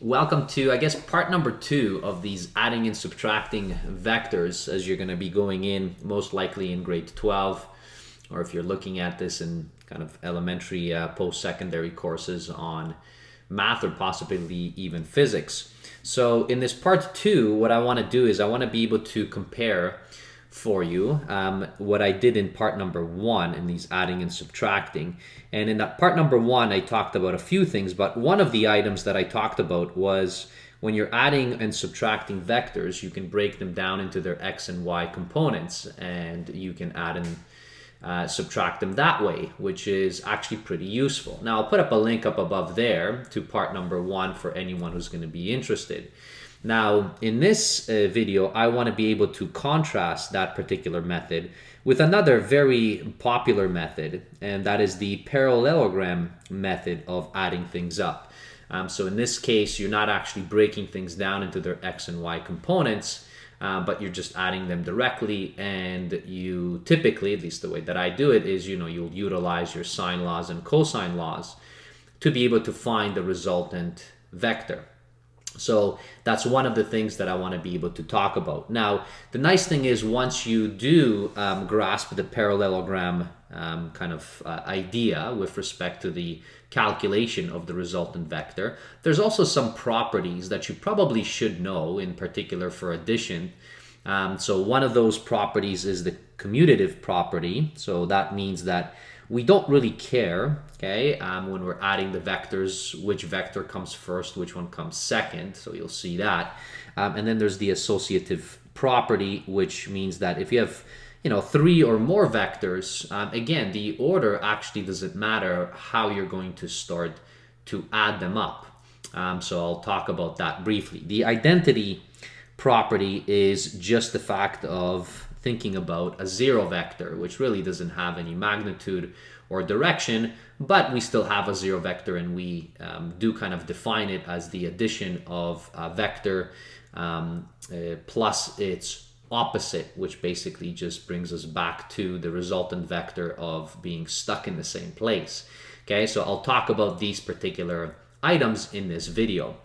Welcome to, I guess, part number 2 of these adding and subtracting vectors as you're going to be going in most likely in grade 12, or if you're looking at this in kind of elementary post-secondary courses on math or possibly even physics. So in this part 2, what I want to do is I want to be able to compare for you what I did in part number 1 in these adding and subtracting. And in that part number 1, I talked about a few things, but one of the items that I talked about was when you're adding and subtracting vectors, you can break them down into their x and y components, and you can add and subtract them that way, which is actually pretty useful. Now, I'll put up a link up above there to part number 1 for anyone who's going to be interested. Now, in this video, I want to be able to contrast that particular method with another very popular method, and that is the parallelogram method of adding things up. So in this case, you're not actually breaking things down into their x and y components, but you're just adding them directly, and you typically, at least the way that I do it, is you'll utilize your sine laws and cosine laws to be able to find the resultant vector. So that's one of the things that I want to be able to talk about. Now, the nice thing is once you do grasp the parallelogram kind of idea with respect to the calculation of the resultant vector, there's also some properties that you probably should know, in particular for addition. So one of those properties is the commutative property. So that means that we don't really care, okay, when we're adding the vectors, which vector comes first, which one comes second. So you'll see that. And then there's the associative property, which means that if you have, 3 or more vectors, again, the order actually doesn't matter how you're going to start to add them up. So I'll talk about that briefly. The identity property is just the fact of thinking about a zero vector, which really doesn't have any magnitude or direction, but we still have a zero vector, and we do kind of define it as the addition of a vector plus its opposite, which basically just brings us back to the resultant vector of being stuck in the same place. Okay, so I'll talk about these particular items in this video.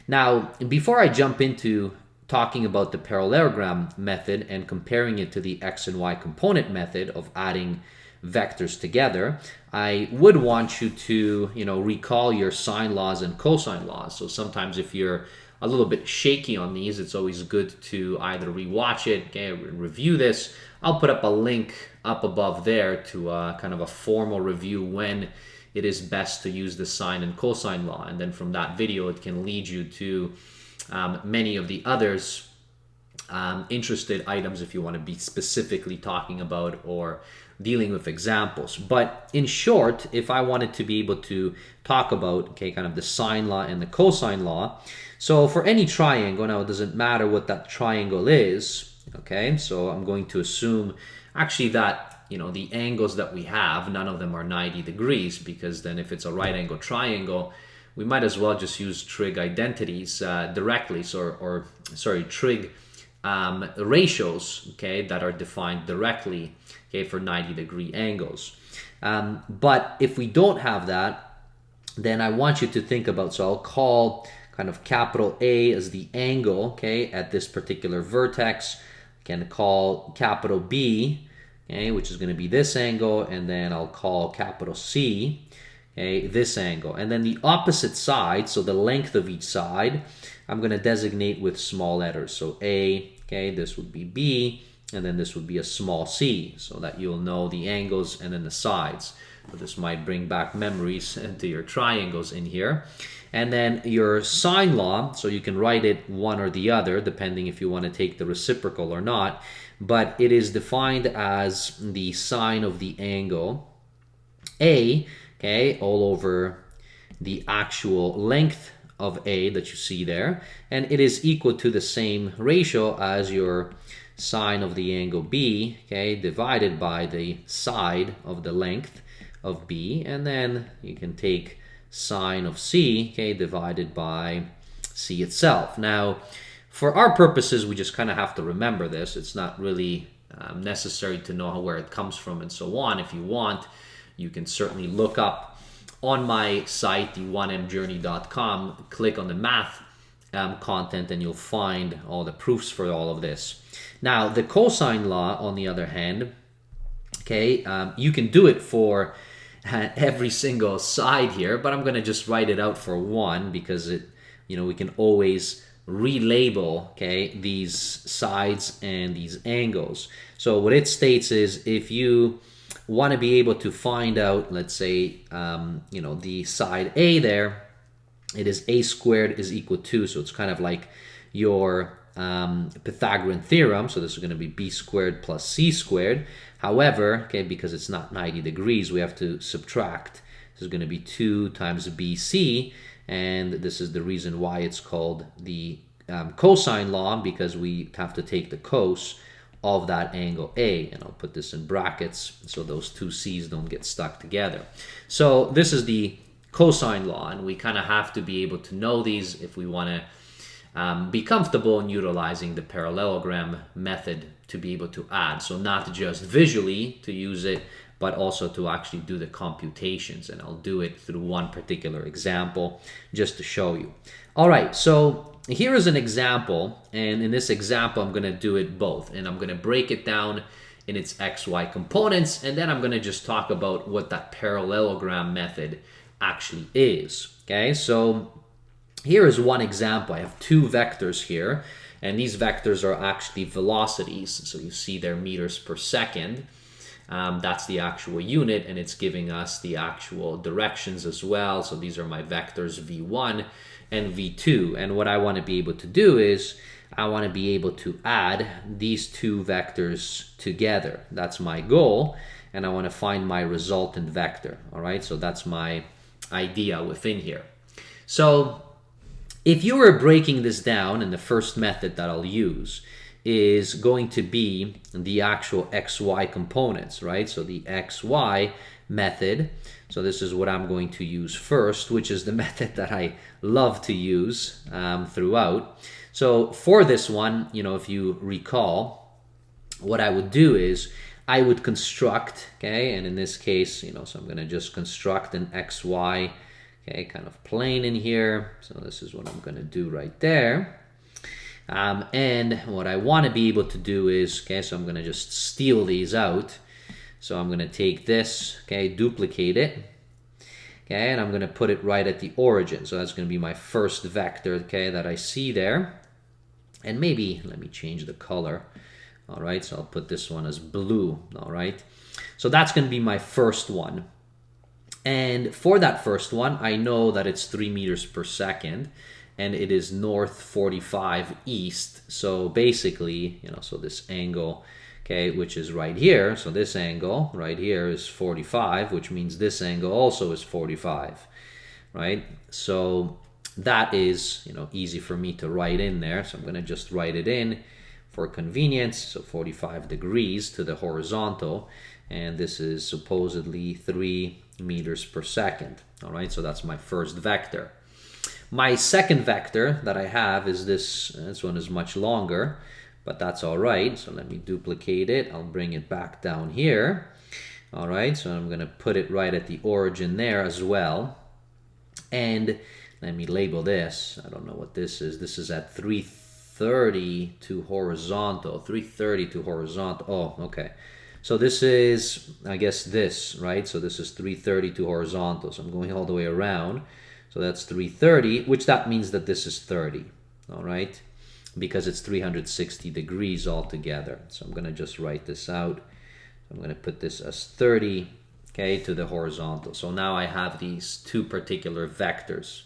Now, before I jump into talking about the parallelogram method and comparing it to the x and y component method of adding vectors together, I would want you to, recall your sine laws and cosine laws. So sometimes if you're a little bit shaky on these, it's always good to either rewatch it, okay, review this. I'll put up a link up above there to kind of a formal review when it is best to use the sine and cosine law. And then from that video, it can lead you to many of the others interested items if you want to be specifically talking about or dealing with examples. But in short, if I wanted to be able to talk about, kind of the sine law and the cosine law, so for any triangle, now it doesn't matter what that triangle is, okay, so I'm going to assume actually that the angles that we have, none of them are 90 degrees, because then if it's a right angle triangle, we might as well just use trig identities directly, trig ratios, okay, that are defined directly, okay, for 90-degree angles. But if we don't have that, then I want you to think about, so I'll call kind of capital A as the angle, okay, at this particular vertex. I can call capital B, okay, which is going to be this angle, and then I'll call capital C, okay, this angle. And then the opposite side, so the length of each side, I'm going to designate with small letters. So A, okay, this would be B, and then this would be a small c, so that you'll know the angles and then the sides. So this might bring back memories into your triangles in here. And then your sine law, so you can write it one or the other, depending if you want to take the reciprocal or not. But it is defined as the sine of the angle A, okay, all over the actual length of A that you see there. And it is equal to the same ratio as your sine of the angle B, okay, divided by the side of the length of B. And then you can take sine of C, okay, divided by C itself. Now, for our purposes, we just kind of have to remember this. It's not really necessary to know where it comes from and so on. If you want, you can certainly look up on my site, the 1mjourney.com, click on the math content, and you'll find all the proofs for all of this. Now, the cosine law, on the other hand, okay, you can do it for every single side here, but I'm going to just write it out for one because we can always relabel, okay, these sides and these angles. So what it states is, if you want to be able to find out, let's say, the side A there, it is a squared is equal to, so it's kind of like your Pythagorean theorem. So this is going to be b squared plus c squared. However, okay, because it's not 90 degrees, we have to subtract. This is going to be 2 times bc, and this is the reason why it's called the cosine law, because we have to take the cos of that angle A, and I'll put this in brackets so those two c's don't get stuck together. So this is the cosine law, and we kind of have to be able to know these if we want to be comfortable in utilizing the parallelogram method to be able to add. So not just visually to use it, but also to actually do the computations, and I'll do it through one particular example just to show you. All right, so here is an example, and in this example I'm going to do it both, and I'm going to break it down in its xy components, and then I'm going to just talk about what that parallelogram method actually is. Okay, so here is one example. I have two vectors here, and these vectors are actually velocities, so you see they're meters per second. That's the actual unit, and it's giving us the actual directions as well. So these are my vectors v1 and v2, and what I want to be able to do is I want to be able to add these two vectors together. That's my goal, and I want to find my resultant vector. All right, so that's my idea within here. So if you were breaking this down, and the first method that I'll use is going to be the actual xy components, right? So the xy method. So this is what I'm going to use first, which is the method that I love to use throughout. So for this one, if you recall, what I would do is I would construct, okay, and in this case, so I'm going to just construct an xy, okay, kind of plane in here. So this is what I'm going to do right there. And what I want to be able to do is, okay, so I'm going to just steal these out. So I'm going to take this, okay, duplicate it, okay, and I'm going to put it right at the origin. So that's going to be my first vector, okay, that I see there. And maybe, let me change the color. All right, so I'll put this one as blue, all right. So that's going to be my first one. And for that first one, I know that it's 3 meters per second, and it is north 45 east. So basically, so this angle, okay, which is right here. So this angle right here is 45, which means this angle also is 45, right? So that is, easy for me to write in there. So I'm going to just write it in for convenience. So 45 degrees to the horizontal, and this is supposedly 3 meters per second. All right, so that's my first vector. My second vector that I have is this. This one is much longer, but that's all right. So let me duplicate it. I'll bring it back down here. All right, so I'm going to put it right at the origin there as well. And let me label this. I don't know what this is. This is at 330 to horizontal. 330 to horizontal. Oh, okay. So this is, I guess, this, right? So this is 330 to horizontal. So I'm going all the way around. So that's 330, which that means that this is 30, all right? Because it's 360 degrees altogether. So I'm going to just write this out. I'm going to put this as 30, okay, to the horizontal. So now I have these two particular vectors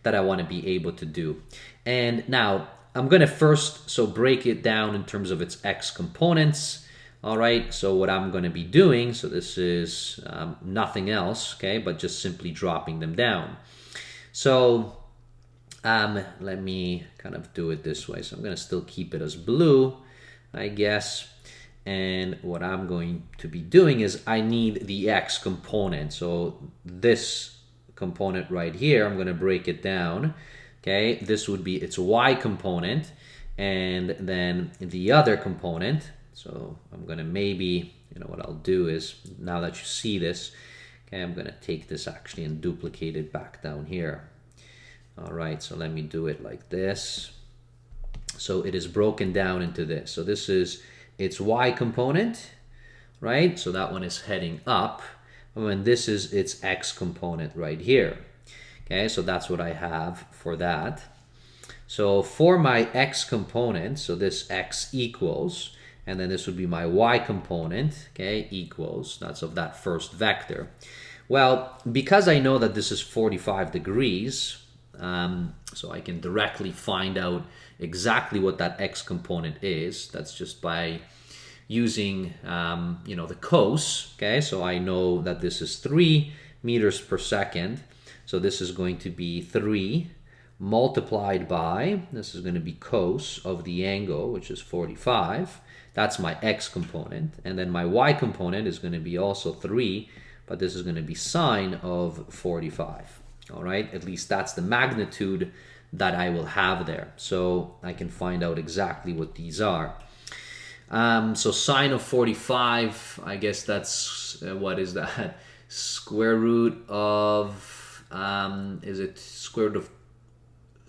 that I want to be able to do. And now I'm going to first break it down in terms of its x components. All right, so what I'm going to be doing, so this is nothing else, okay, but just simply dropping them down. So let me kind of do it this way. So I'm going to still keep it as blue, I guess. And what I'm going to be doing is I need the x component. So this component right here, I'm going to break it down. Okay, this would be its y component. And then the other component, so I'm going to maybe, what I'll do is, now that you see this, okay, I'm going to take this actually and duplicate it back down here. All right, so let me do it like this. So it is broken down into this. So this is its y component, right? So that one is heading up. And this is its x component right here. Okay, so that's what I have for that. So for my x component, so this x equals, and then this would be my y component, okay, equals, that's of that first vector. Well, because I know that this is 45 degrees, so I can directly find out exactly what that x component is. That's just by using, the cos, okay? So I know that this is 3 meters per second. So this is going to be 3 multiplied by, this is going to be cos of the angle, which is 45. That's my x component. And then my y component is going to be also 3, but this is going to be sine of 45. All right, at least that's the magnitude that I will have there. So I can find out exactly what these are. So sine of 45, I guess that's, what is that? Square root of, is it square root of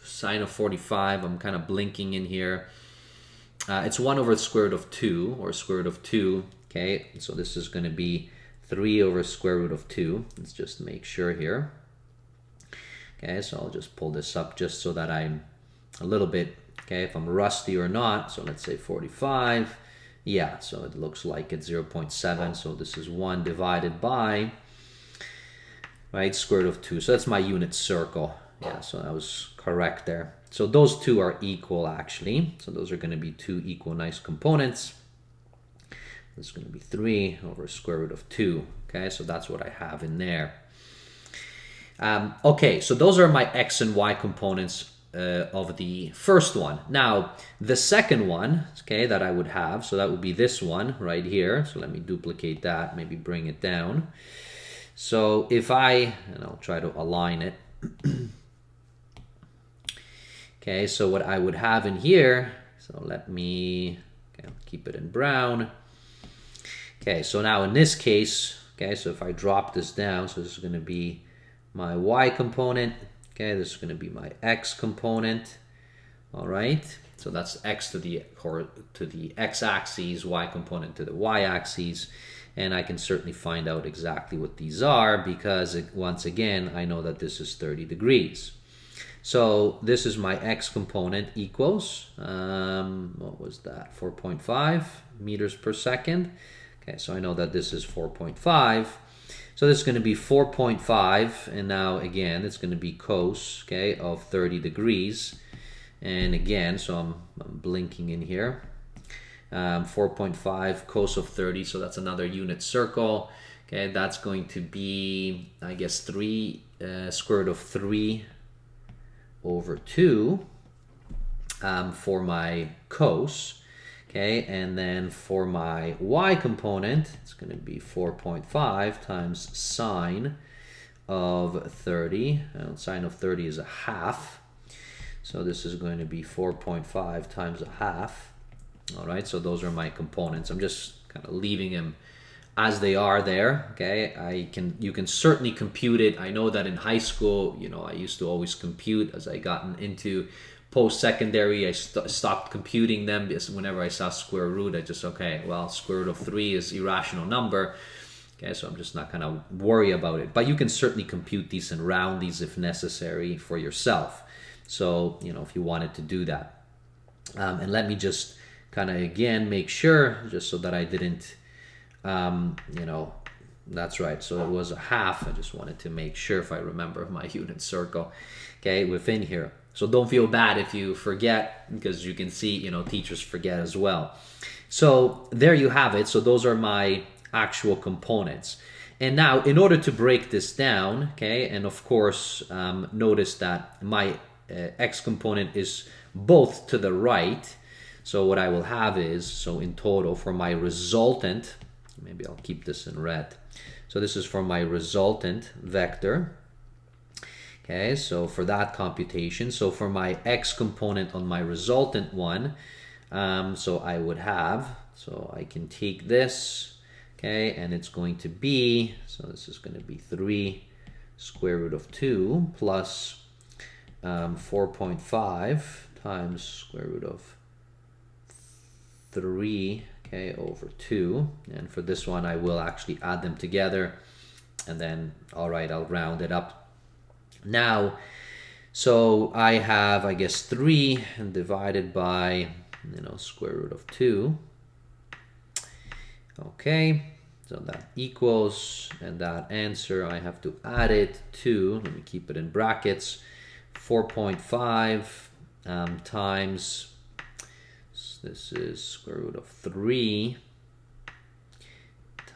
sine of 45? I'm kind of blinking in here. It's 1 over the square root of 2, or square root of 2. Okay, so this is going to be 3 over square root of 2. Let's just make sure here. Okay, so I'll just pull this up just so that I'm a little bit, okay, if I'm rusty or not. So let's say 45. Yeah, so it looks like it's 0.7. So this is 1 divided by, right, square root of 2. So that's my unit circle. Yeah, so I was correct there. So those two are equal, actually. So those are going to be 2 equal nice components. This is going to be 3 over square root of 2. Okay, so that's what I have in there. Okay, so those are my x and y components of the first one. Now, the second one, okay, that I would have, so that would be this one right here. So let me duplicate that, maybe bring it down. So if and I'll try to align it. Okay, so what I would have in here, so let me keep it in brown. Okay, so now in this case, okay, so if I drop this down, so this is going to be my y component. Okay, this is going to be my x component. All right, so that's x to the x-axis, y component to the y-axis, and I can certainly find out exactly what these are because once again I know that this is 30 degrees. So this is my x component equals what was that? 4.5 meters per second. Okay, so I know that this is 4.5. So this is going to be 4.5, and now again it's going to be cos, okay, of 30 degrees. And again, so I'm blinking in here. 4.5 cos of 30, so that's another unit circle. Okay, that's going to be, I guess, 3 square root of 3 over 2 for my cos. Okay, and then for my y component, it's going to be 4.5 times sine of 30. Sine of 30 is a half. So this is going to be 4.5 times a half. All right, so those are my components. I'm just kind of leaving them as they are there. Okay, you can certainly compute it. I know that in high school, I used to always compute as I gotten into post-secondary. I stopped computing them because whenever I saw square root, I just, okay, well, square root of 3 is irrational number. Okay, so I'm just not going to worry about it. But you can certainly compute these and round these if necessary for yourself. So, if you wanted to do that. And let me just kind of, again, make sure, just so that I didn't, that's right. So it was a half. I just wanted to make sure if I remember my unit circle, okay, within here. So don't feel bad if you forget, because you can see, teachers forget as well. So there you have it. So those are my actual components. And now in order to break this down, okay, and of course, notice that my x component is both to the right. So what I will have is, so in total for my resultant, maybe I'll keep this in red. So this is for my resultant vector. Okay, so for that computation, so for my x component on my resultant one, so I would have, so I can take this, okay, and it's going to be, so this is going to be 3 square root of 2 plus 4.5 times square root of 3, okay, over 2. And for this one, I will actually add them together. And then, all right, I'll round it up. Now, so I have, I guess, 3 divided by, square root of 2. Okay, so that equals, and that answer, I have to add it to, let me keep it in brackets, 4.5 times, this is square root of 3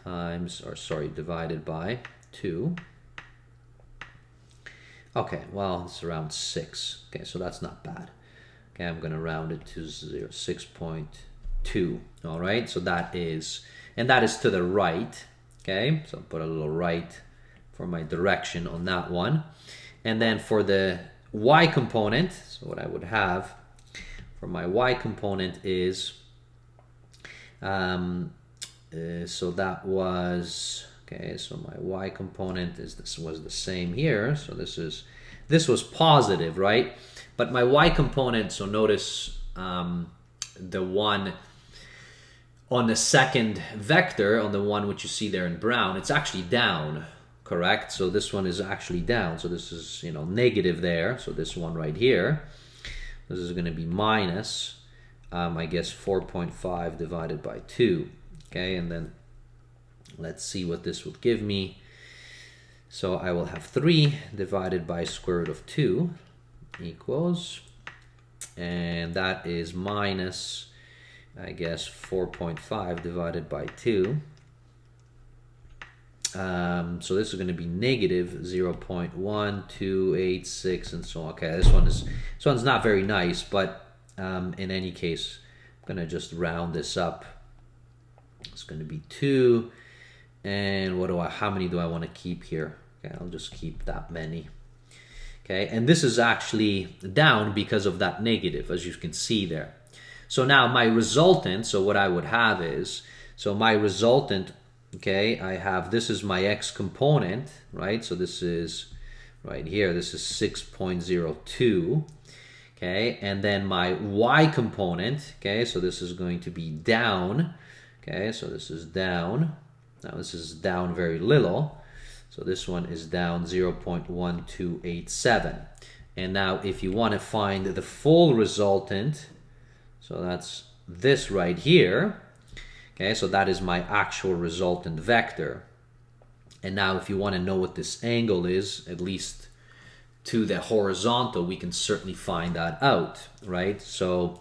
times, or sorry, divided by 2. Okay, well, it's around 6. Okay, so that's not bad. Okay, I'm going to round it to 6.2. All right, so that is, and that is to the right. Okay, so I'll put a little right for my direction on that one. And then for the y component, so what I would have for my y component is, so that was, okay, so my y component is was the same here. So this was positive, right? But my y component, so notice the one on the second vector, on the one which you see there in brown, it's actually down, correct? So this one is actually down. So this is, negative there. So this one right here, this is going to be minus, I guess, 4.5 divided by 2. Okay, and then let's see what this would give me. So I will have 3 divided by square root of 2 equals, and that is minus, I guess, 4.5 divided by 2. So this is going to be negative 0.1286 and so on. Okay, this one's not very nice, but in any case, I'm going to just round this up. It's going to be 2. And how many do I want to keep here? Okay, I'll just keep that many. Okay, and this is actually down because of that negative, as you can see there. So now my resultant, so what I would have is, so my resultant, okay, I have, this is my x component, right? So this is right here, this is 6.02. Okay, and then my y component, okay, so this is going to be down. Okay, so this is down. Now this is down very little. So this one is down 0.1287. And now if you want to find the full resultant, so that's this right here. Okay, so that is my actual resultant vector. And now if you want to know what this angle is, at least to the horizontal, we can certainly find that out, right? So,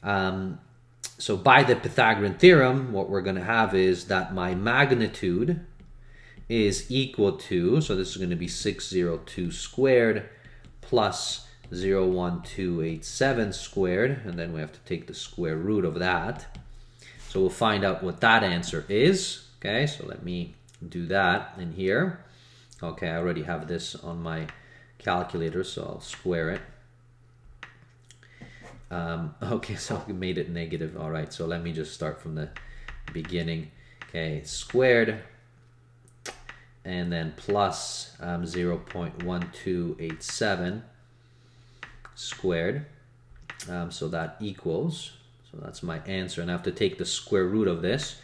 so by the Pythagorean theorem, what we're going to have is that my magnitude is equal to, so this is going to be 602 squared plus 0.1287 squared, and then we have to take the square root of that. So we'll find out what that answer is. Okay, so let me do that in here. Okay, I already have this on my calculator, so I'll square it. Okay, so I made it negative. All right, so let me just start from the beginning. Okay, squared, and then plus 0.1287 squared. So that equals, so that's my answer. And I have to take the square root of this.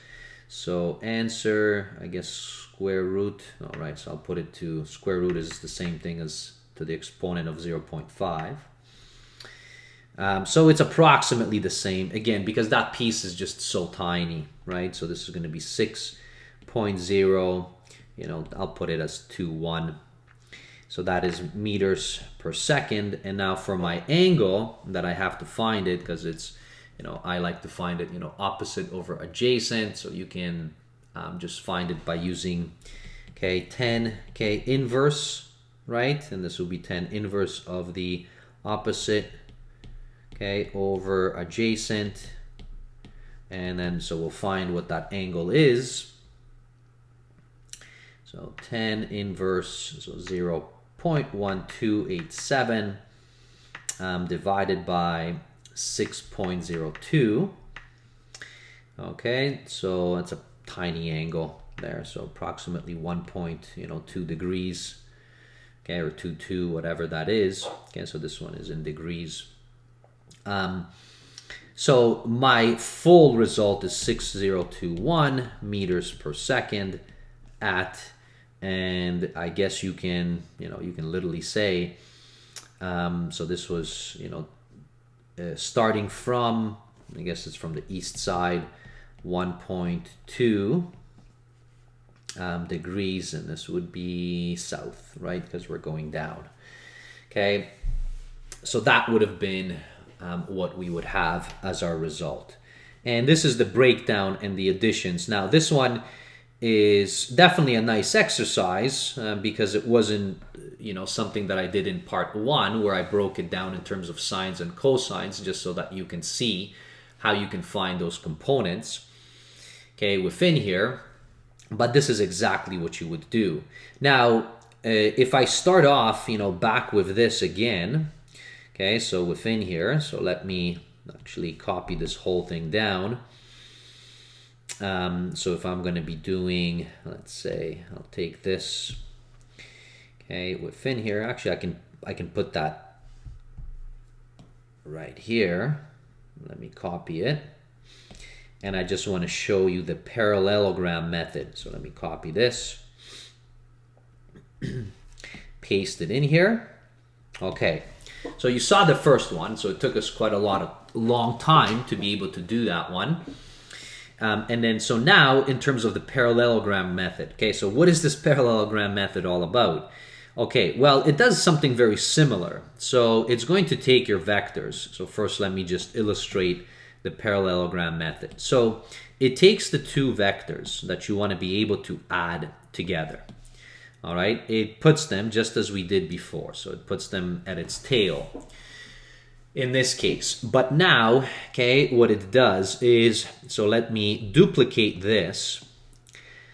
So answer, I guess, square root. All right, so I'll put it to square root is the same thing as to the exponent of 0.5. So it's approximately the same, again, because that piece is just so tiny, right? So this is going to be 6.0, I'll put it as 21. So that is meters per second. And now for my angle that I have to find it, because it's, I like to find it, opposite over adjacent. So you can just find it by using, okay, 10, okay, inverse, right? And this will be 10 inverse of the opposite, okay, over adjacent. And then, so we'll find what that angle is. So 10 inverse, so 0.1287 divided by 6.02. Okay, so that's a tiny angle there. So approximately 1.2 degrees. okay, or 2, 2, whatever that is. Okay, so this one is in degrees. So my full result is 6021 meters per second at, and I guess you can, you can literally say, so this was, starting from, I guess it's from the east side, 1.2 degrees, and this would be south, right? Because we're going down. Okay, so that would have been what we would have as our result. And this is the breakdown and the additions. Now, this one is definitely a nice exercise because it wasn't, something that I did in part 1 where I broke it down in terms of sines and cosines just so that you can see how you can find those components, okay, within here. But this is exactly what you would do. Now, if I start off, back with this again, okay, so within here, so let me actually copy this whole thing down. So if I'm going to be doing, let's say, I'll take this, okay, within here. Actually, I can put that right here. Let me copy it. And I just want to show you the parallelogram method. So let me copy this, paste it in here. Okay, so you saw the first one. So it took us quite a long time to be able to do that one. And then, so now in terms of the parallelogram method, okay, so what is this parallelogram method all about? Okay, well, it does something very similar. So it's going to take your vectors. So first, let me just illustrate the parallelogram method. So it takes the two vectors that you want to be able to add together. All right, it puts them just as we did before. So it puts them at its tail in this case. But now, okay, what it does is, so let me duplicate this,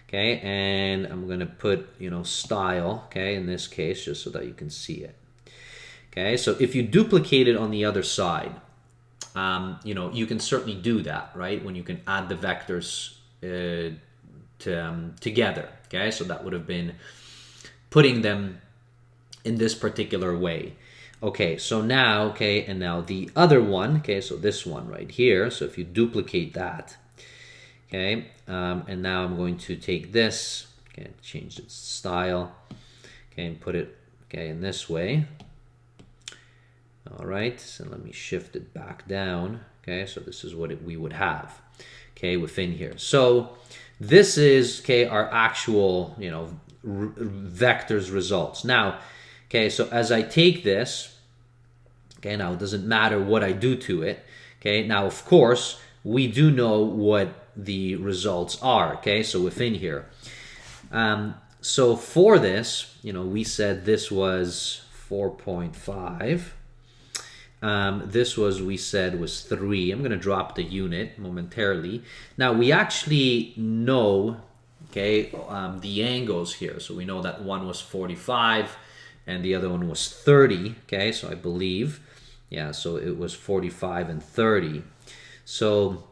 okay, and I'm going to put, style, okay, in this case, just so that you can see it. Okay, so if you duplicate it on the other side, you can certainly do that, right? When you can add the vectors together, okay? So that would have been putting them in this particular way. Okay, so now, okay, and now the other one, okay, so this one right here, so if you duplicate that, okay, and now I'm going to take this, okay, change its style, okay, and put it, okay, in this way. All right, so let me shift it back down. Okay, so this is what we would have, okay, within here. So this is, okay, our actual, vectors results. Now, okay, so as I take this, okay, now it doesn't matter what I do to it. Okay, now, of course, we do know what the results are. Okay, so within here. So for this, we said this was 4.5. This was, we said, was 3. I'm going to drop the unit momentarily. Now, we actually know, okay, the angles here. So we know that one was 45 and the other one was 30. Okay, so I believe, yeah, so it was 45 and 30. So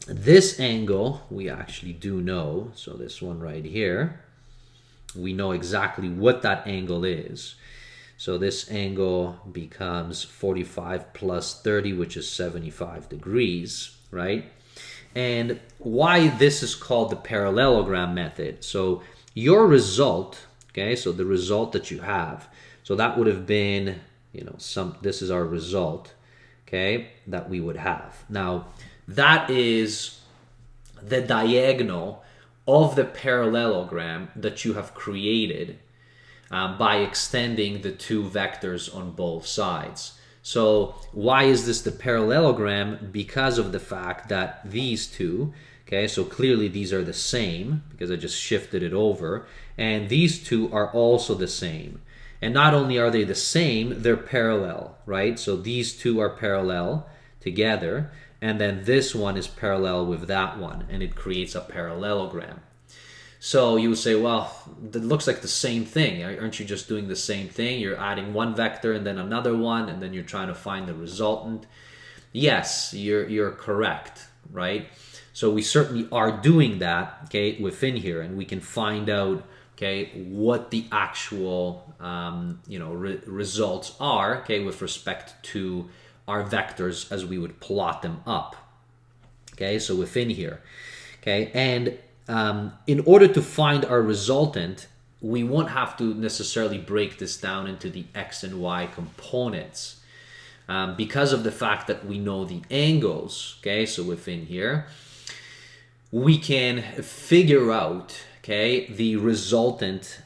this angle, we actually do know. So this one right here, we know exactly what that angle is. So this angle becomes 45 plus 30, which is 75 degrees, right? And why this is called the parallelogram method. So your result, okay, so the result that you have, so that would have been, this is our result, okay, that we would have. Now, that is the diagonal of the parallelogram that you have created by extending the two vectors on both sides. So why is this the parallelogram? Because of the fact that these two, okay, so clearly these are the same because I just shifted it over, and these two are also the same. And not only are they the same, they're parallel, right? So these two are parallel together, and then this one is parallel with that one, and it creates a parallelogram. So you would say, well, that looks like the same thing. Aren't you just doing the same thing? You're adding one vector and then another one, and then you're trying to find the resultant. Yes, you're correct, right? So we certainly are doing that, okay, within here, and we can find out okay, what the actual results are, okay, with respect to our vectors as we would plot them up. Okay, so within here, okay, and in order to find our resultant, we won't have to necessarily break this down into the x and y components because of the fact that we know the angles. Okay, so within here, we can figure out, okay, the resultant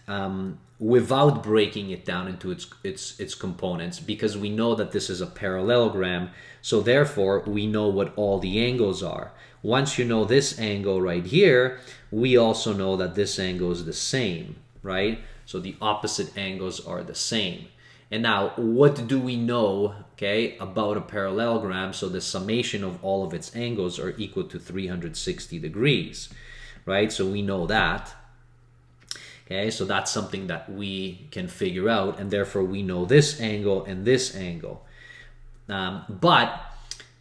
without breaking it down into its components, because we know that this is a parallelogram. So therefore, we know what all the angles are. Once you know this angle right here, we also know that this angle is the same, right? So the opposite angles are the same. And now, what do we know, okay, about a parallelogram? So the summation of all of its angles are equal to 360 degrees, right? So we know that. Okay, so that's something that we can figure out, and therefore we know this angle and this angle. But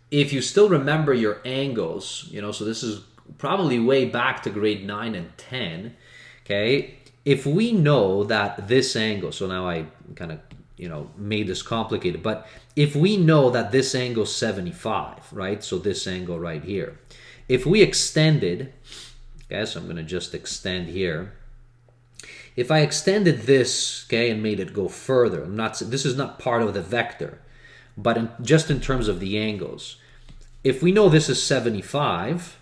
if you still remember your angles, so this is probably way back to grade 9 and 10, okay? If we know that this angle, so now I kind of, made this complicated, but if we know that this angle is 75, right? So this angle right here. If we extended, okay, so I'm going to just extend here. If I extended this, okay, and made it go further, this is not part of the vector, but just in terms of the angles. If we know this is 75,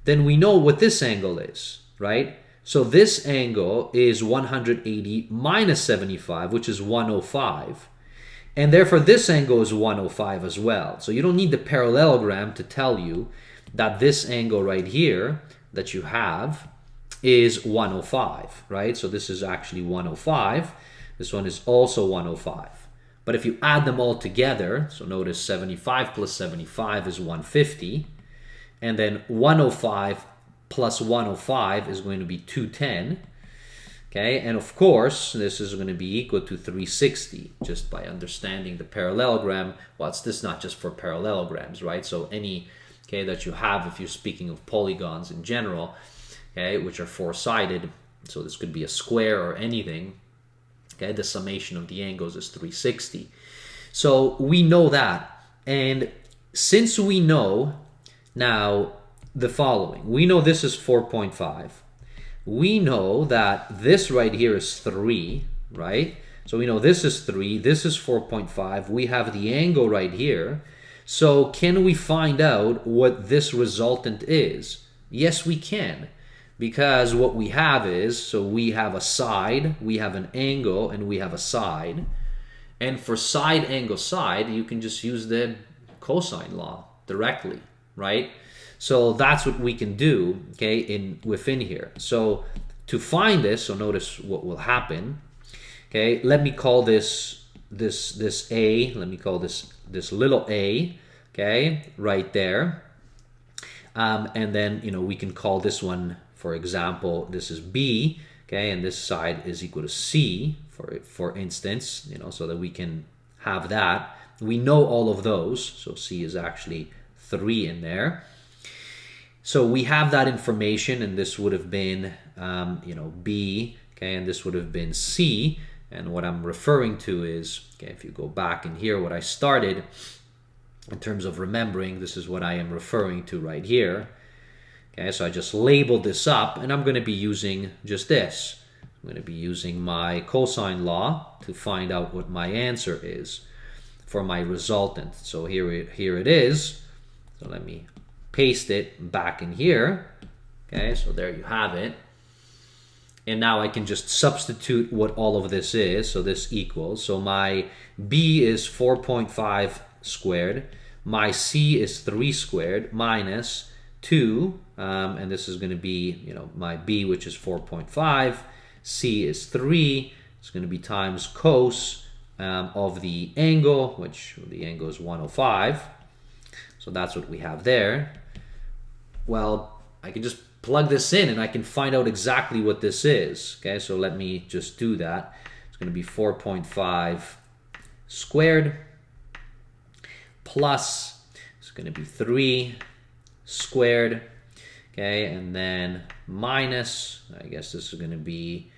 then we know what this angle is, right? So this angle is 180 minus 75, which is 105. And therefore this angle is 105 as well. So you don't need the parallelogram to tell you that this angle right here that you have is 105, right? So this is actually 105. This one is also 105. But if you add them all together, so notice 75 plus 75 is 150. And then 105 plus 105 is going to be 210. Okay, and of course, this is going to be equal to 360 just by understanding the parallelogram. Well, this is not just for parallelograms, right? So any, okay, that you have, if you're speaking of polygons in general, okay, which are four-sided, so this could be a square or anything, okay, the summation of the angles is 360. So we know that, and since we know now the following, we know this is 4.5, we know that this right here is 3, right? So we know this is 3, this is 4.5, we have the angle right here. So can we find out what this resultant is? Yes, we can. Because what we have is, so we have a side, we have an angle, and we have a side. And for side, angle, side, you can just use the cosine law directly, right? So that's what we can do, okay, within here. So to find this, so notice what will happen. Okay, let me call this A, let me call this little a, okay, right there. And then, we can call this one, for example, this is B, okay, and this side is equal to C, for instance, so that we can have that. We know all of those, so C is actually 3 in there. So we have that information, and this would have been, B, okay, and this would have been C. And what I'm referring to is, okay, if you go back in here, what I started in terms of remembering, this is what I am referring to right here. Okay, so I just labeled this up, and I'm going to be using just this. I'm going to be using my cosine law to find out what my answer is for my resultant. So here it is. So let me paste it back in here. Okay, so there you have it. And now I can just substitute what all of this is. So this equals, so my B is 4.5 squared. My C is 3 squared minus 2. And this is going to be, my B, which is 4.5. C is 3. It's going to be times cos of the angle, which the angle is 105. So that's what we have there. Well, I can just plug this in and I can find out exactly what this is. Okay, so let me just do that. It's going to be 4.5 squared plus, it's going to be 3 squared. Okay, and then minus, I guess this is going to be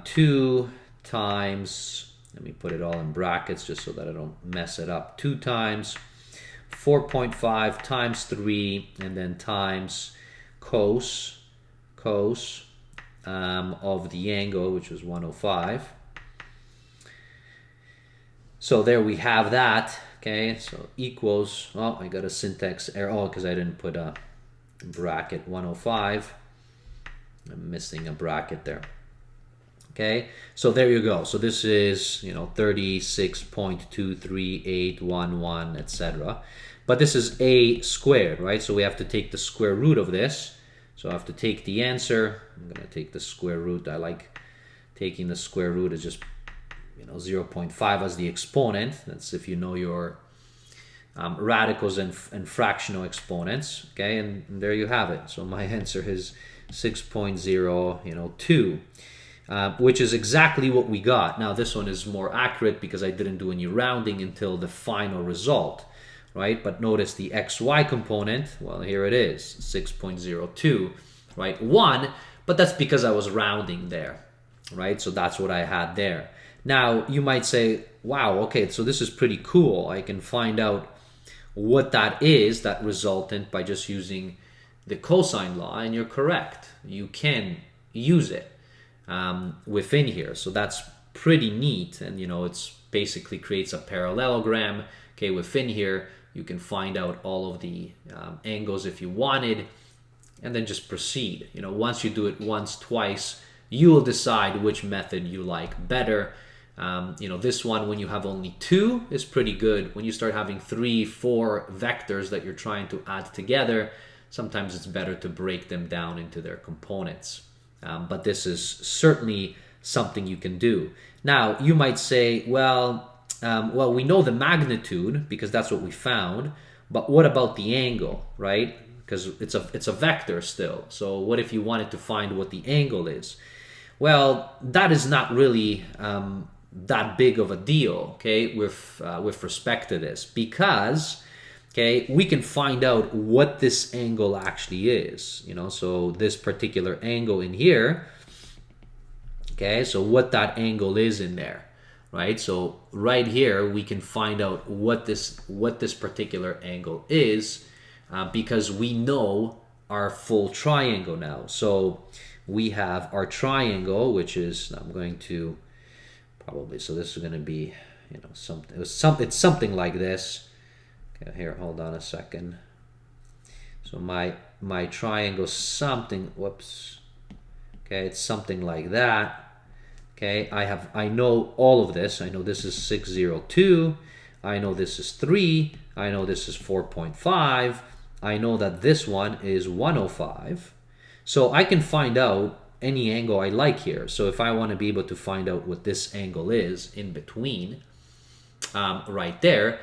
2 times, let me put it all in brackets just so that I don't mess it up, 2 times 4.5 times 3, and then times cos of the angle, which was 105. So there we have that. Okay, so equals, oh, I got a syntax error, oh, because I didn't put a bracket, 105. I'm missing a bracket there. Okay, so there you go. So this is, 36.23811, etc. But this is a squared, right? So we have to take the square root of this. So I have to take the answer. I'm going to take the square root. I like taking the square root as just 0.5 as the exponent. That's if you know your radicals and fractional exponents. Okay, and there you have it. So my answer is 6.02, which is exactly what we got. Now this one is more accurate because I didn't do any rounding until the final result, right? But notice the xy component, well, here it is, 6.02, right? 1, but that's because I was rounding there, right? So that's what I had there. Now, you might say, wow, okay, so this is pretty cool. I can find out what that is, that resultant, by just using the cosine law, and you're correct. You can use it within here. So that's pretty neat, and it's basically creates a parallelogram. Okay, within here, you can find out all of the angles if you wanted, and then just proceed. Once you do it once, twice, you will decide which method you like better. This one, when you have only 2, is pretty good. When you start having 3, 4 vectors that you're trying to add together, sometimes it's better to break them down into their components. But this is certainly something you can do. Now, you might say, well, we know the magnitude because that's what we found, but what about the angle, right? Because it's a vector still. So what if you wanted to find what the angle is? Well, that is not really that big of a deal, okay, with respect to this, because, okay, we can find out what this angle actually is, so this particular angle in here, okay, so what that angle is in there, right? So right here we can find out what this particular angle is, because we know our full triangle now. So we have our triangle, which is, I'm going to probably, so this is going to be, something, it's something like this. Okay, here, hold on a second. So my triangle something, whoops. Okay, it's something like that. Okay, I know all of this. I know this is 602. I know this is 3. I know this is 4.5. I know that this one is 105. So I can find out any angle I like here. So if I want to be able to find out what this angle is in between, right there,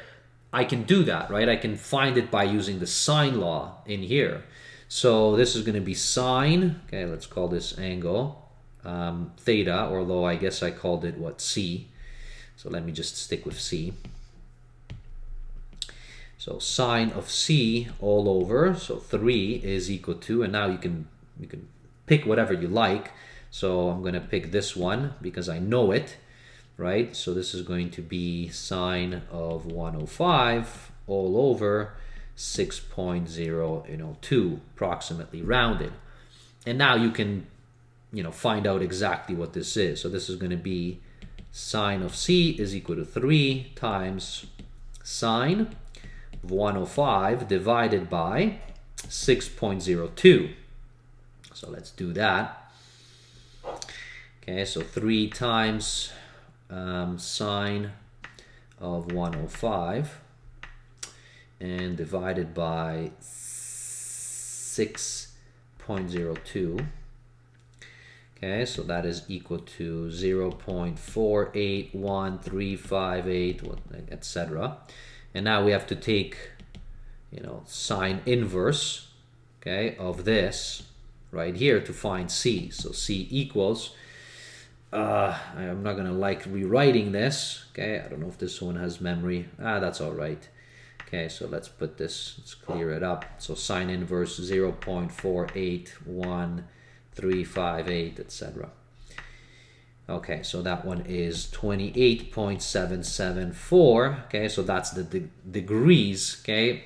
I can do that, right? I can find it by using the sine law in here. So this is going to be sine, okay, let's call this angle theta, although I guess I called it, C. So let me just stick with C. So sine of C all over, so 3 is equal to, and now you can pick whatever you like. So I'm going to pick this one because I know it, right? So this is going to be sine of 105 all over 6.002, approximately rounded. And now you can, find out exactly what this is. So this is going to be sine of C is equal to 3 times sine of 105 divided by 6.02. So let's do that. Okay, so 3 times sine of 105 and divided by 6.02. Okay, so that is equal to 0.481358, etc. And now we have to take, sine inverse, okay, of this right here to find C. So C equals, I'm not going to like rewriting this, okay, I don't know if this one has memory, that's all right. Okay, so let's put this, let's clear it up. So sine inverse 0.481358, etc. Okay, so that one is 28.774. Okay, so that's the degrees, okay,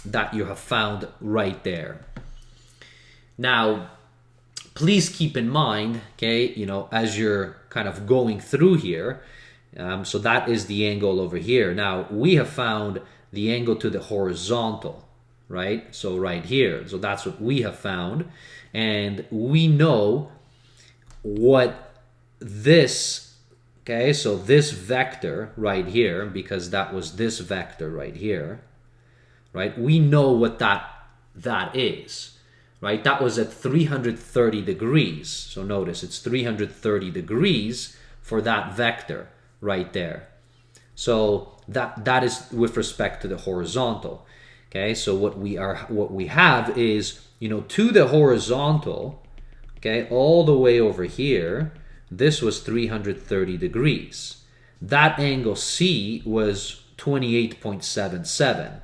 that you have found right there. Now, please keep in mind, okay, you know, as you're kind of going through here, so that is the angle over here. Now, we have found the angle to the horizontal, right? So right here. So that's what we have found. And we know what this, okay, so this vector right here, because that was this vector right here, right? We know what that is, right? That was at 330 degrees. So notice it's 330 degrees for that vector right there. So that is with respect to the horizontal. Okay, so what we have is, you know, to the horizontal, okay, all the way over here, this was 330 degrees. That angle C was 28.77.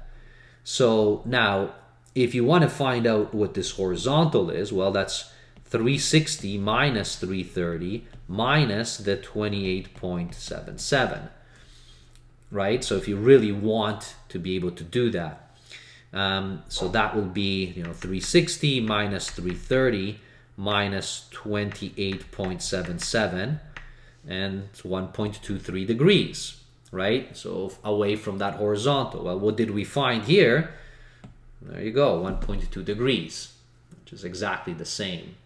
So now, if you want to find out what this horizontal is, well, that's 360 minus 330 minus the 28.77, right? So if you really want to be able to do that, so that will be, you know, 360 minus 330 minus 28.77, and it's 1.23 degrees, right? So away from that horizontal. Well, what did we find here? There you go, 1.2 degrees, which is exactly the same.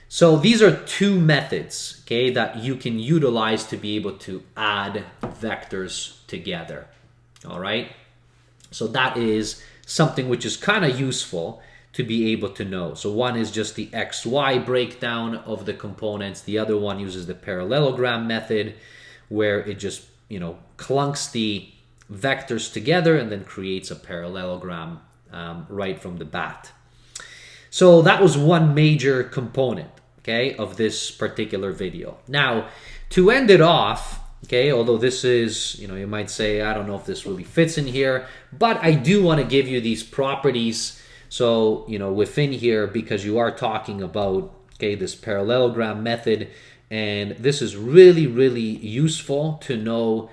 So these are two methods, okay, that you can utilize to be able to add vectors together, all right? So that is something which is kind of useful to be able to know. So one is just the XY breakdown of the components. The other one uses the parallelogram method, where it just, you know, clunks the vectors together and then creates a parallelogram right from the bat. So that was one major component, okay, of this particular video. Now, to end it off, okay, although this is, you know, you might say, I don't know if this really fits in here, but I do want to give you these properties. So, you know, within here, because you are talking about, okay, this parallelogram method, and this is really, really useful to know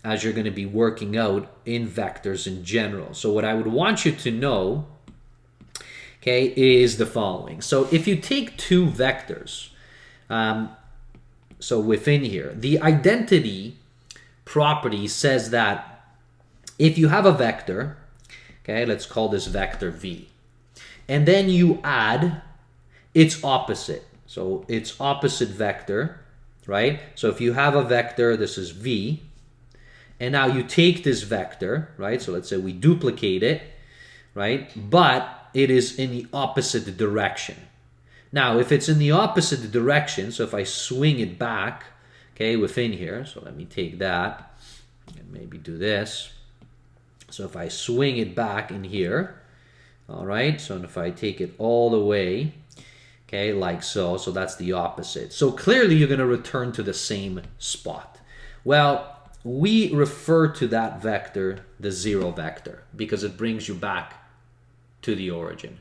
as you're going to be working out in vectors in general. So what I would want you to know, okay, is the following. So if you take two vectors, so within here, the identity property says that if you have a vector, okay, let's call this vector V, and then you add its opposite. So its opposite vector, right? So if you have a vector, this is V, and now you take this vector, right? So let's say we duplicate it, right? But it is in the opposite direction. Now, if it's in the opposite direction, so if I swing it back, okay, within here, so let me take that and maybe do this. So if I swing it back in here, all right, so if I take it all the way, okay, like so, so that's the opposite. So clearly you're going to return to the same spot. Well, we refer to that vector the zero vector because it brings you back to the origin.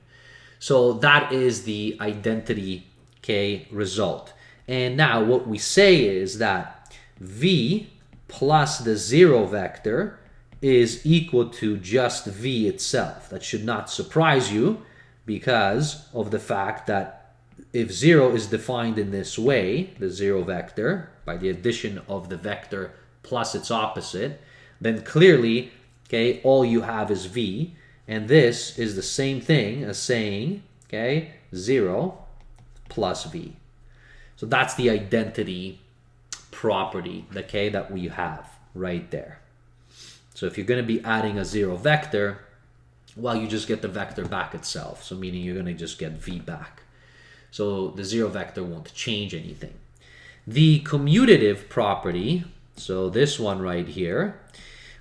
So that is the identity, okay, result. And now what we say is that V plus the zero vector is equal to just V itself. That should not surprise you because of the fact that if zero is defined in this way, the zero vector, by the addition of the vector plus its opposite, then clearly, okay, all you have is V. And this is the same thing as saying, okay, 0 plus V. So that's the identity property, okay, that we have right there. So if you're going to be adding a zero vector, well, you just get the vector back itself. So meaning you're going to just get V back. So the zero vector won't change anything. The commutative property, so this one right here,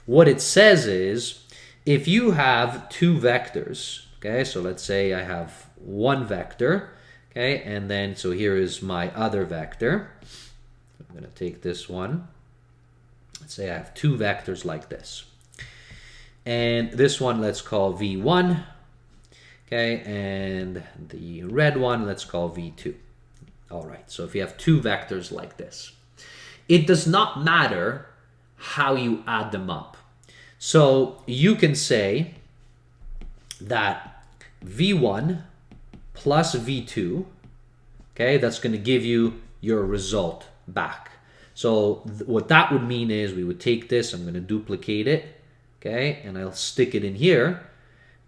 what it says is, if you have two vectors, okay, so let's say I have one vector, okay, and then, so here is my other vector. I'm going to take this one. Let's say I have two vectors like this. And this one, let's call V1, okay, and the red one, let's call V2. All right, so if you have two vectors like this, it does not matter how you add them up. So you can say that v1 plus v2, okay, that's going to give you your result back. So what that would mean is we would take this, I'm going to duplicate it, okay, and I'll stick it in here.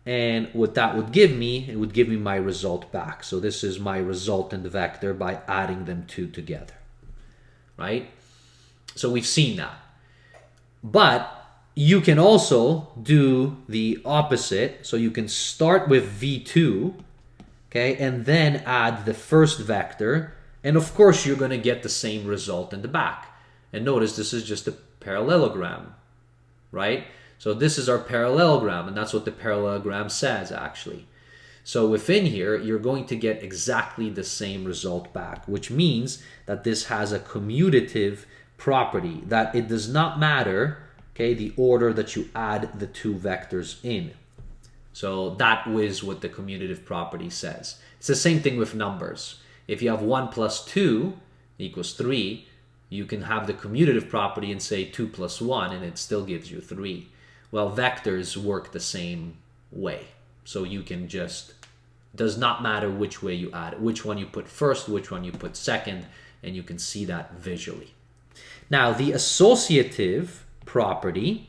And what that would give me, it would give me my result back. So this is my resultant vector by adding them two together, right? So we've seen that. But you can also do the opposite. So you can start with v2, okay, and then add the first vector. And of course, you're going to get the same result in the back. And notice this is just a parallelogram, right? So this is our parallelogram, and that's what the parallelogram says, actually. So within here, you're going to get exactly the same result back, which means that this has a commutative property, that it does not matter, okay, the order that you add the two vectors in. So that is what the commutative property says. It's the same thing with numbers. If you have 1 plus 2 equals 3, you can have the commutative property and say 2 plus 1, and it still gives you 3. Well, vectors work the same way. So you can just, does not matter which way you add it, which one you put first, which one you put second, and you can see that visually. Now, the associative property,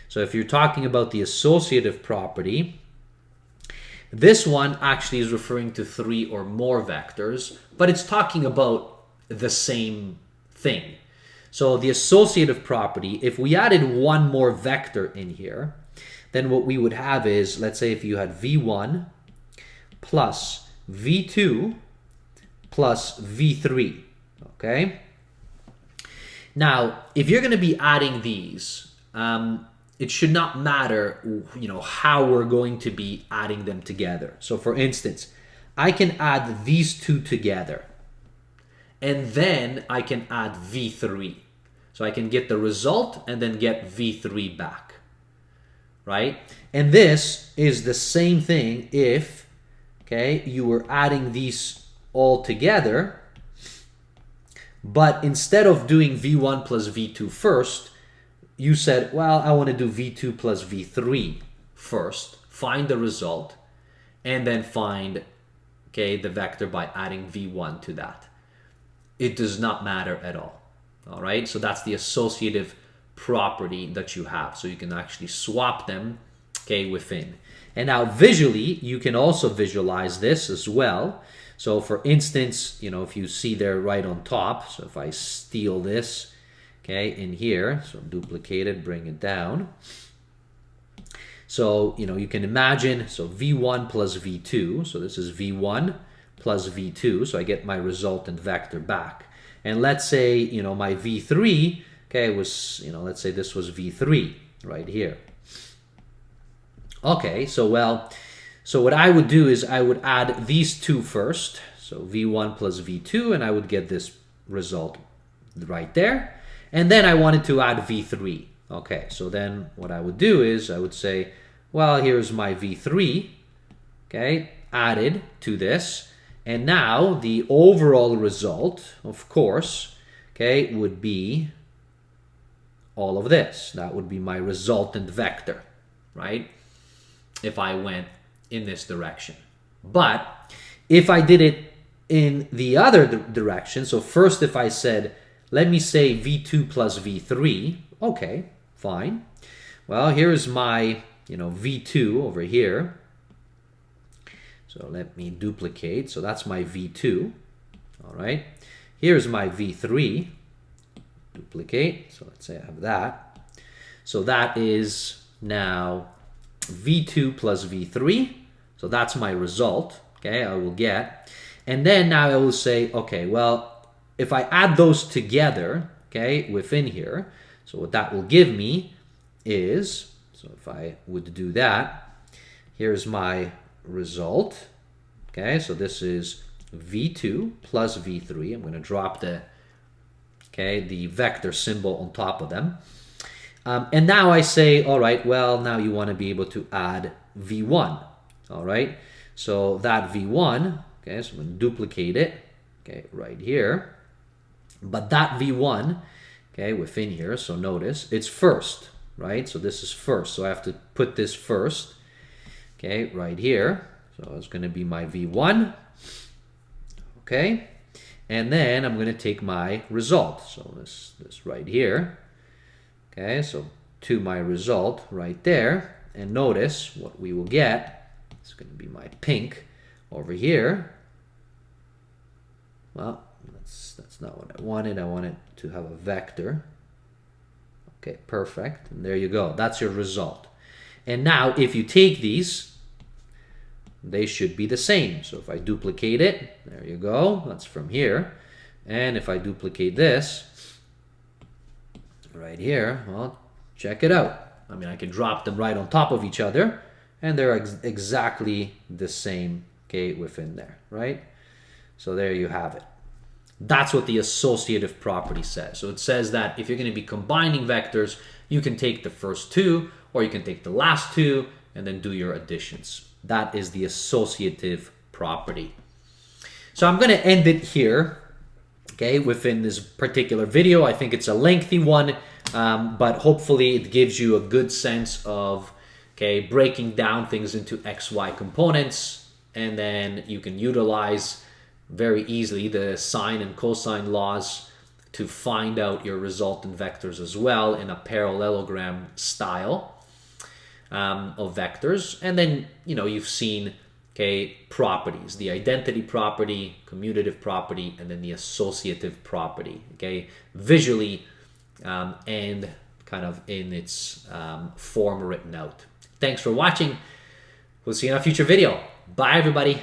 so if you're talking about the associative property, this one actually is referring to 3 or more vectors, but it's talking about the same thing. So the associative property, if we added one more vector in here, then what we would have is, let's say if you had v1 plus v2 plus v3, okay? Now, if you're going to be adding these, it should not matter, how we're going to be adding them together. So for instance, I can add these two together, and then I can add v3. So I can get the result and then get v3 back, right? And this is the same thing if, okay, you were adding these all together, but instead of doing v1 plus v2 first, you said, well, I want to do v2 plus v3 first, find the result, and then find, okay, the vector by adding v1 to that. It does not matter at all. All right, so that's the associative property that you have. So you can actually swap them, okay, within. And now visually, you can also visualize this as well. So for instance, if you see there right on top, so if I steal this, okay, in here, so duplicate it, bring it down. So, you can imagine, so v1 plus v2, so this is v1 plus v2, so I get my resultant vector back. And let's say, my v3, okay, was, let's say this was v3 right here. Okay, so what I would do is I would add these two first. So v1 plus v2, and I would get this result right there. And then I wanted to add v3. Okay, so then what I would do is I would say, well, here's my v3, okay, added to this. And now the overall result, of course, okay, would be all of this. That would be my resultant vector, right? If I went in this direction. But if I did it in the other direction, so first if I said, let me say v2 plus v3, okay, fine. Well, here's my, v2 over here. So let me duplicate. So that's my v2. All right. Here's my v3. Duplicate. So let's say I have that. So that is now v2 plus v3. So that's my result. Okay, I will get. And then now I will say, okay, well, if I add those together, okay, within here, so what that will give me is, so if I would do that, here's my result. Okay, so this is v2 plus v3. I'm going to drop the vector symbol on top of them. And now I say, all right, well, now you want to be able to add v1. All right, so that v1, okay, so I'm going to duplicate it. okay, right here. But that v1, okay, within here, so notice, it's first, right? So this is first, so I have to put this first, okay, right here. So it's going to be my v1, okay? And then I'm going to take my result, so this right here, okay? So to my result right there, and notice what we will get, it's going to be my pink over here. Well, that's not what I wanted. I wanted to have a vector. Okay, perfect. And there you go. That's your result. And now if you take these, they should be the same. So if I duplicate it, there you go. That's from here. And if I duplicate this right here, well, check it out. I mean, I can drop them right on top of each other, and they're exactly the same, okay, within there, right? So there you have it. That's what the associative property says. So it says that if you're going to be combining vectors, you can take the first two, or you can take the last two, and then do your additions. That is the associative property. So I'm going to end it here, okay, within this particular video. I think it's a lengthy one, but hopefully it gives you a good sense of, okay, breaking down things into XY components, and then you can utilize very easily the sine and cosine laws to find out your resultant vectors as well in a parallelogram style of vectors. And then, you know, you've seen, okay, properties, the identity property, commutative property, and then the associative property, okay, visually and kind of in its form written out. Thanks for watching. We'll see you in a future video. Bye, everybody.